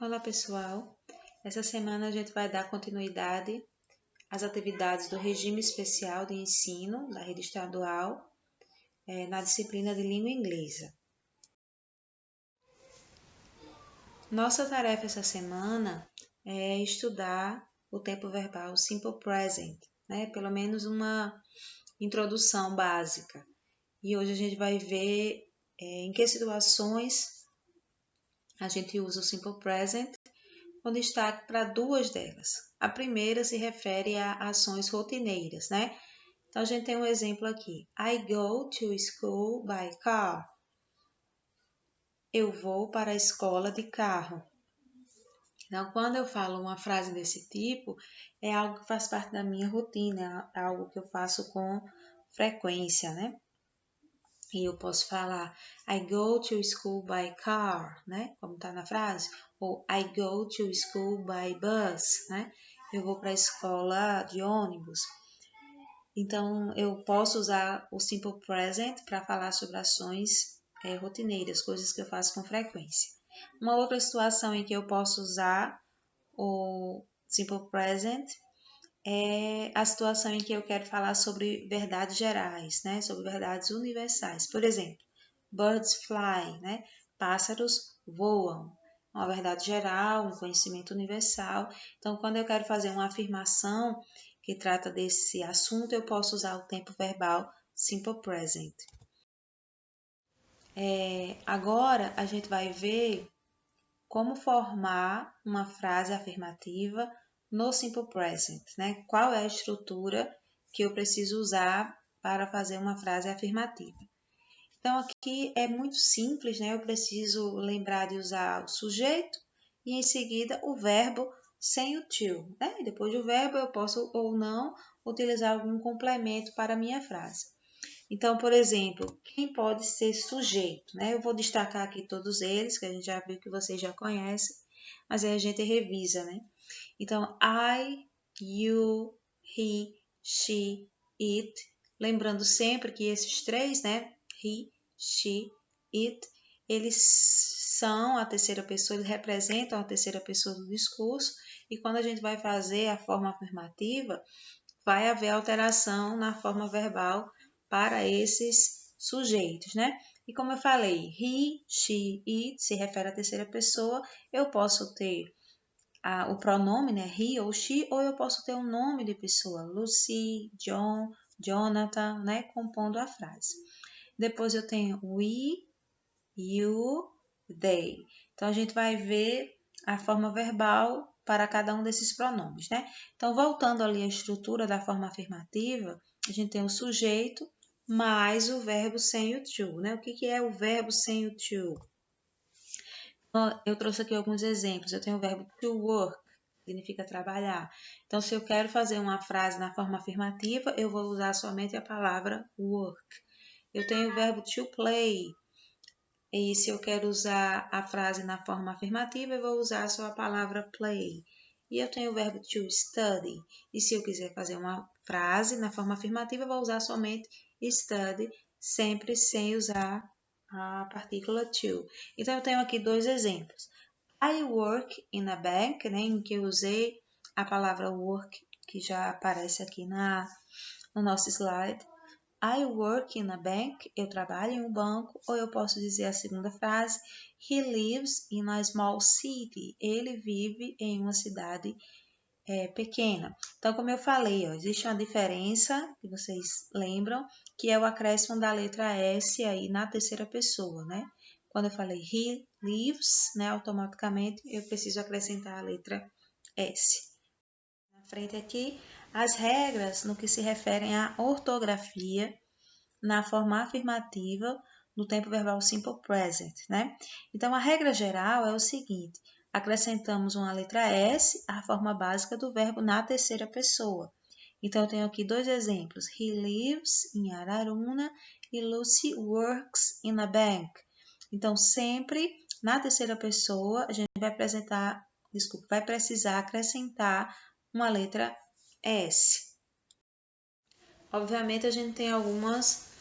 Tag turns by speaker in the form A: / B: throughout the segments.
A: Olá pessoal, essa semana a gente vai dar continuidade às atividades do regime especial de ensino da rede estadual na disciplina de língua inglesa. Nossa tarefa essa semana é estudar o tempo verbal simple present, pelo menos uma introdução básica. E hoje a gente vai ver em que situações a gente usa o simple present, com destaque para duas delas. A primeira se refere a ações rotineiras, Então, a gente tem um exemplo aqui. I go to school by car. Eu vou para a escola de carro. Então, quando eu falo uma frase desse tipo, é algo que faz parte da minha rotina, é algo que eu faço com frequência, E eu posso falar I go to school by car, Como está na frase. Ou I go to school by bus, Eu vou para a escola de ônibus. Então, eu posso usar o simple present para falar sobre ações rotineiras, coisas que eu faço com frequência. Uma outra situação em que eu posso usar o simple present é a situação em que eu quero falar sobre verdades gerais, Sobre verdades universais. Por exemplo, birds fly, Pássaros voam. Uma verdade geral, um conhecimento universal. Então, quando eu quero fazer uma afirmação que trata desse assunto, eu posso usar o tempo verbal simple present. Agora, a gente vai ver como formar uma frase afirmativa no simple present, Qual é a estrutura que eu preciso usar para fazer uma frase afirmativa? Então, aqui é muito simples, Eu preciso lembrar de usar o sujeito e, em seguida, o verbo sem o to, Depois do verbo, eu posso ou não utilizar algum complemento para a minha frase. Então, por exemplo, quem pode ser sujeito, Eu vou destacar aqui todos eles, que a gente já viu que vocês já conhecem, mas aí a gente revisa, Então, I, you, he, she, it. Lembrando sempre que esses três, He, she, it, eles são a terceira pessoa, eles representam a terceira pessoa do discurso, e quando a gente vai fazer a forma afirmativa, vai haver alteração na forma verbal para esses sujeitos, E como eu falei, he, she, it se refere à terceira pessoa, eu posso ter o pronome, he ou she, ou eu posso ter um nome de pessoa, Lucy, John, Jonathan, compondo a frase. Depois eu tenho we, you, they. Então, a gente vai ver a forma verbal para cada um desses pronomes, Então, voltando ali à estrutura da forma afirmativa, a gente tem o sujeito mais o verbo sem o to, O que é o verbo sem o to? Eu trouxe aqui alguns exemplos. Eu tenho o verbo to work, que significa trabalhar. Então, se eu quero fazer uma frase na forma afirmativa, eu vou usar somente a palavra work. Eu tenho o verbo to play. E se eu quero usar a frase na forma afirmativa, eu vou usar só a palavra play. E eu tenho o verbo to study. E se eu quiser fazer uma frase na forma afirmativa, eu vou usar somente study, sempre sem usar a partícula to. Então, eu tenho aqui dois exemplos. I work in a bank, em que eu usei a palavra work, que já aparece aqui no nosso slide. I work in a bank, eu trabalho em um banco, ou eu posso dizer a segunda frase, he lives in a small city, ele vive em uma cidade pequena. Então, como eu falei, existe uma diferença, que vocês lembram, que é o acréscimo da letra S aí na terceira pessoa, Quando eu falei he lives, automaticamente eu preciso acrescentar a letra S. Na frente aqui, as regras no que se referem à ortografia na forma afirmativa no tempo verbal simple present, Então, a regra geral é o seguinte: acrescentamos uma letra S à forma básica do verbo na terceira pessoa. Então, eu tenho aqui dois exemplos. He lives in Araruna e Lucy works in a bank. Então, sempre na terceira pessoa, a gente vai precisar acrescentar uma letra S. Obviamente, a gente tem algumas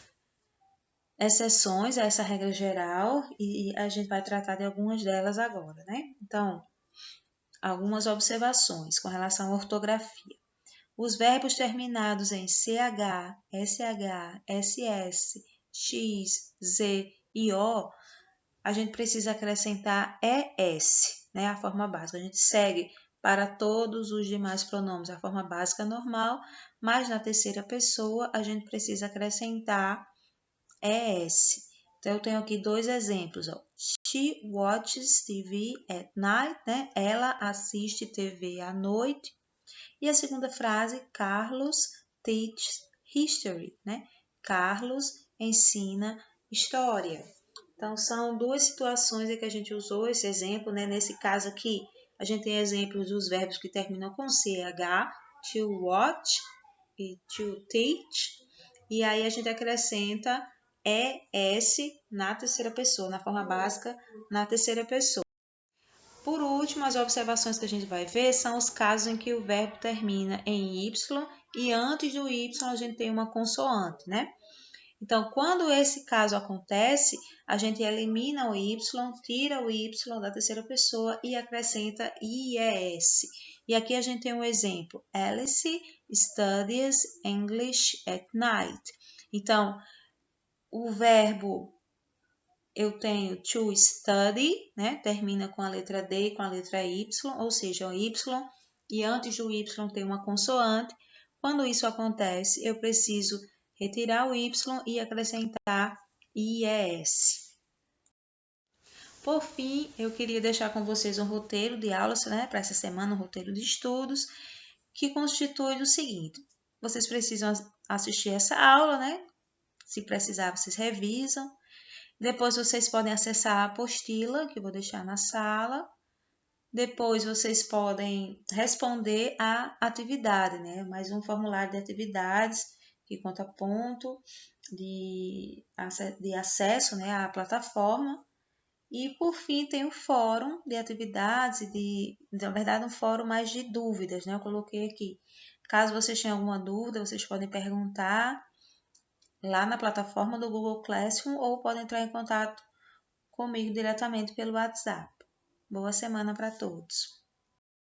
A: exceções a essa regra geral e a gente vai tratar de algumas delas agora, Então, algumas observações com relação à ortografia. Os verbos terminados em CH, SH, SS, X, Z e O, a gente precisa acrescentar ES, né, a forma básica. A gente segue para todos os demais pronomes a forma básica normal, mas na terceira pessoa a gente precisa acrescentar ES. Então, eu tenho aqui dois exemplos. Ó. She watches TV at night, né? Ela assiste TV à noite. E a segunda frase, Carlos teaches history, né? Carlos ensina história. Então, são duas situações em que a gente usou esse exemplo, né? Nesse caso aqui, a gente tem exemplos dos verbos que terminam com CH, to watch e to teach. E aí a gente acrescenta ES na terceira pessoa, na forma básica, na terceira pessoa. Por último, as observações que a gente vai ver são os casos em que o verbo termina em Y e antes do Y a gente tem uma consoante, né? Então, quando esse caso acontece, a gente elimina o Y, tira o Y da terceira pessoa e acrescenta IES. E aqui a gente tem um exemplo. Alice studies English at night. Então, o verbo eu tenho to study, né? Termina com a letra D e com a letra Y, ou seja, o Y, e antes do Y tem uma consoante. Quando isso acontece, eu preciso retirar o Y e acrescentar IES. Por fim, eu queria deixar com vocês um roteiro de aulas, né, para essa semana, um roteiro de estudos, que constitui o seguinte: vocês precisam assistir essa aula, né? Se precisar, vocês revisam. Depois vocês podem acessar a apostila, que eu vou deixar na sala. Depois vocês podem responder a atividade, né? Mais um formulário de atividades que conta ponto de acesso, né, à plataforma. E por fim tem o fórum de atividades e na verdade um fórum mais de dúvidas, né? Eu coloquei aqui. Caso vocês tenham alguma dúvida, vocês podem perguntar lá na plataforma do Google Classroom ou podem entrar em contato comigo diretamente pelo WhatsApp. Boa semana para todos!